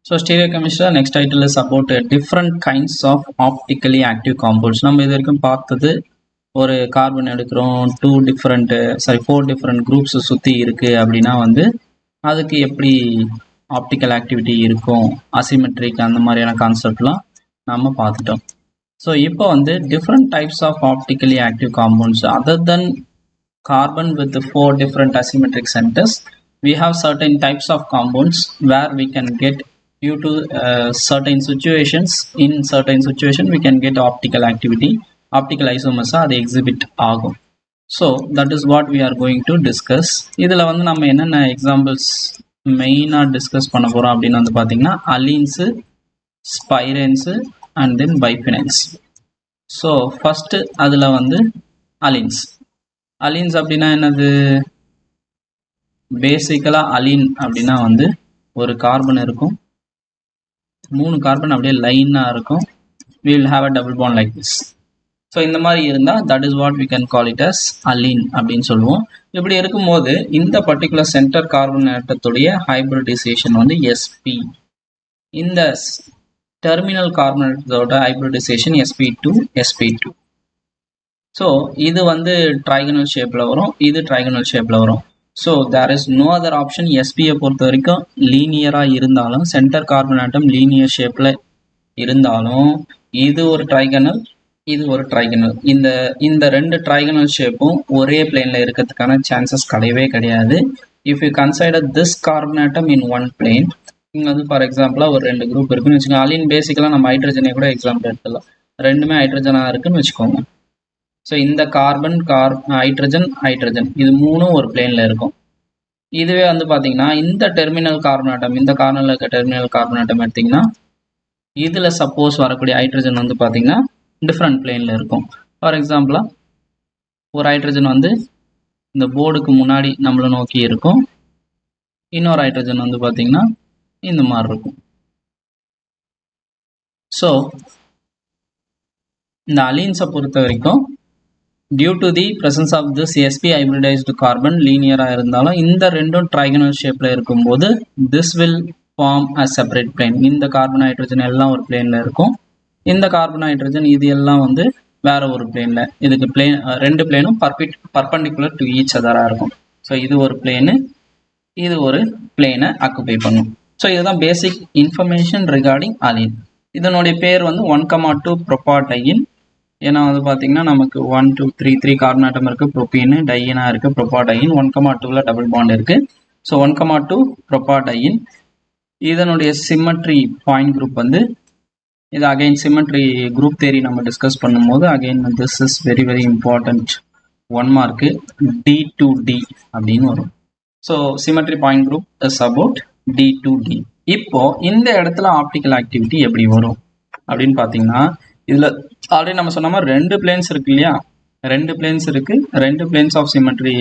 So stereochemistry next title is about different kinds of optically active compounds. நம்ம இது வரைக்கும் பார்த்தது ஒரு கார்பன் எடுக்கிறோம் ஃபோர் டிஃப்ரெண்ட் குரூப்ஸ் சுற்றி இருக்கு அப்படின்னா வந்து அதுக்கு எப்படி ஆப்டிக்கல் ஆக்டிவிட்டி இருக்கும், அசிமெட்ரிக் அந்த மாதிரியான கான்செப்ட்லாம் நம்ம பார்த்துட்டோம். ஸோ இப்போ வந்து different types of optically active compounds other than carbon with 4 different asymmetric centers, we have certain types of compounds where we can get due to certain situations, in certain situation we can get optical activity, optical isomers they exhibit ஆகும். So that is what we are going to discuss. இதில் வந்து நம்ம என்னென்ன examples மெயினாக discuss பண்ண போகிறோம் அப்படின்னு வந்து பார்த்தீங்கன்னா அலீன்ஸு, ஸ்பைரேன்ஸு அண்ட் தென் பைஃபினைன்ஸ். ஸோ ஃபஸ்ட்டு அதில் வந்து அலீன்ஸ். அலீன்ஸ் அப்படின்னா என்னது? பேசிக்கலாக அலீன் அப்படின்னா வந்து ஒரு கார்பன் இருக்கும், 3 கார்பன் அப்படியே லைனாக இருக்கும். we will have a double bond like this. So இந்த மாதிரி இருந்தால் that is what we can call it as Alin அப்படின்னு சொல்லுவோம். இப்படி இருக்கும்போது இந்த பர்டிகுலர் சென்டர் கார்பன் ஆட்டத்துடைய ஹைப்ரிடைசேஷன் வந்து sp, இந்த டெர்மினல் கார்பன் ஆட்டத்தோட ஹைப்ரிடைசேஷன் sp2. ஸோ இது வந்து ட்ரைகனல் ஷேப்பில் வரும், இது ட்ரைகனல் ஷேப்பில் வரும். So there is no other option. எஸ்பியை பொறுத்த வரைக்கும் லீனியராக இருந்தாலும், சென்டர் கார்பன் ஆட்டம் லீனியர் ஷேப்பில் இருந்தாலும், இது ஒரு ட்ரைகனல், இது ஒரு ட்ரைகனல். இந்த ரெண்டு ட்ரைகனல் ஷேப்பும் ஒரே பிளேனில் இருக்கிறதுக்கான சான்சஸ் கிடையாது. If you consider this carbon atom in one plane, இங்கே வந்து ஃபார் எக்ஸாம்பிளாக ஒரு 2 குரூப் இருக்குன்னு வச்சுக்கோங்க. அலின் பேசிக்கலாக நம்ம ஹைட்ரஜனை கூட எக்ஸாம்பிள் எடுத்துக்கலாம். ரெண்டுமே ஹைட்ரஜனாக இருக்குன்னு வச்சுக்கோங்க. ஸோ இந்த கார்பன் ஹைட்ரஜன் இது 3 ஒரு பிளேனில் இருக்கும். இதுவே வந்து பார்த்தீங்கன்னா இந்த டெர்மினல் கார்பன் ஆட்டம், இந்த கார்னரில் இருக்க டெர்மினல் கார்பன் ஆட்டம் எடுத்திங்கன்னா இதில் சப்போஸ் வரக்கூடிய ஹைட்ரஜன் வந்து பார்த்தீங்கன்னா டிஃப்ரெண்ட் பிளேனில் இருக்கும். ஃபார் எக்ஸாம்பிளாக ஒரு ஹைட்ரஜன் வந்து இந்த போர்டுக்கு முன்னாடி நம்மளை நோக்கி இருக்கும், இன்னொரு ஹைட்ரஜன் வந்து பார்த்தீங்கன்னா இந்த மாதிரி இருக்கும். ஸோ இந்த அலீன்ஸை பொறுத்த வரைக்கும் due to the presence of this sp hybridized carbon linear-ஆ இருந்தாலும் இந்த ரெண்டும் trigonal shape-ல இருக்கும்போது this will form a separate plane. இந்த கார்பன் ஹைட்ரஜன் எல்லாம் ஒரு பிளேனில் இருக்கும், இந்த கார்பன் ஹைட்ரஜன் இது எல்லாம் வந்து வேற ஒரு பிளேனில். இதுக்கு ரெண்டு பிளேனும் பர்பண்டிகுலர் டு ஈச் அதராக இருக்கும். ஸோ இது ஒரு பிளேனு, இது ஒரு பிளேனை ஆக்குபை பண்ணும். ஸோ இதுதான் பேசிக் இன்ஃபர்மேஷன் ரிகார்டிங் அலீன். இதனுடைய பேர் வந்து 1,2 ப்ரோபாடையின். ஏன்னா வந்து பார்த்தீங்கன்னா நமக்கு 1 2 3 3 கார்பன் ஆட்டம் இருக்குது, ப்ரோபீனு டையினாக இருக்குது, ப்ரோபாடையின் 1,2ல் டபுள் பாண்ட் இருக்குது. ஸோ 1,2 ப்ரோபாடையின். இதனுடைய சிமெட்ரி பாயிண்ட் குரூப் வந்து இது அகைன் சிமெட்ரி குரூப் தேரி நம்ம டிஸ்கஸ் பண்ணும்போது again this is very very important 1 mark D2D அப்படின்னு வரும். So symmetry point group is about D2D. இப்போ இந்த இடத்துல ஆப்டிக்கல் ஆக்டிவிட்டி எப்படி வரும் அப்படின்னு பார்த்தீங்கன்னா, இதில் ஆல்ரெடி நம்ம சொன்ன மாதிரி 2 பிளேன்ஸ் இருக்கு இல்லையா, 2 பிளேன்ஸ் இருக்கு, 2 பிளேன்ஸ் ஆஃப் சிமெட்ரி,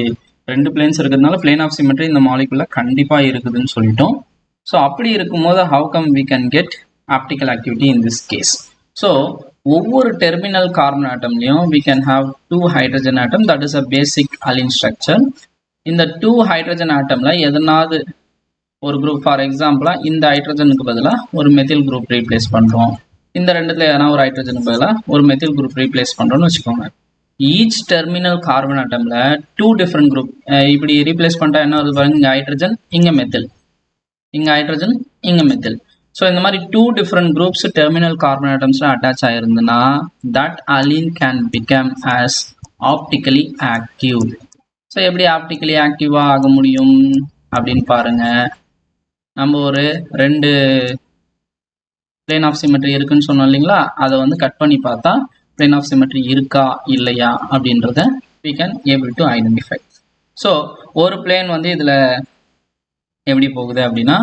2 பிளேன்ஸ் இருக்கிறதுனால பிளேன் ஆஃப் சிமெட்ரி இந்த மாலிகுல கண்டிப்பாக இருக்குதுன்னு சொல்லிட்டோம். ஸோ அப்படி இருக்கும்போது how come we can get optical activity in this case? So ஒவ்வொரு டெர்மினல் கார்பன் ஆட்டம்லையும் we can have 2 hydrogen atom, that is a basic allene structure. இந்த 2 ஹைட்ரஜன் ஆட்டம்ல எதனாவது ஒரு குரூப், ஃபார் எக்ஸாம்பிளாக இந்த ஹைட்ரஜனுக்கு பதிலாக ஒரு மெத்தில் குரூப் ரீப்ளேஸ் பண்ணுறோம், இந்த ரெண்டுத்துல எதனா ஒரு ஹைட்ரஜனுக்கு பதிலாக ஒரு மெத்தில் குரூப் ரீப்ளேஸ் பண்ணுறோம்னு வச்சுக்கோங்க. ஈச் டெர்மினல் கார்பன் ஆட்டம்ல 2 டிஃப்ரெண்ட் குரூப் இப்படி ரீப்ளேஸ் பண்ணிட்டா என்ன வருது பாருங்க, இங்கே ஹைட்ரஜன், இங்கே மெத்தில், இங்கே ஹைட்ரஜன், இங்கே மெத்தில். ஸோ இந்த மாதிரி 2 டிஃப்ரெண்ட் குரூப்ஸ் டெர்மினல் கார்பன் ஆட்டம்ஸ்ல அட்டாச் ஆயிருந்ததுன்னா that allene can become as optically active. So எப்படி ஆப்டிக்கலி ஆக்டிவாக ஆக முடியும் அப்படின்னு பாருங்க. நம்ம ஒரு 2 பிளேன் ஆஃப் சிமெட்ரி இருக்குன்னு சொன்னோம் இல்லைங்களா, அதை வந்து கட் பண்ணி பார்த்தா பிளேன் ஆஃப் சிமெட்ரி இருக்கா இல்லையா அப்படின்றத we can able to identify. So ஒரு பிளேன் வந்து இதில் எப்படி போகுது அப்படின்னா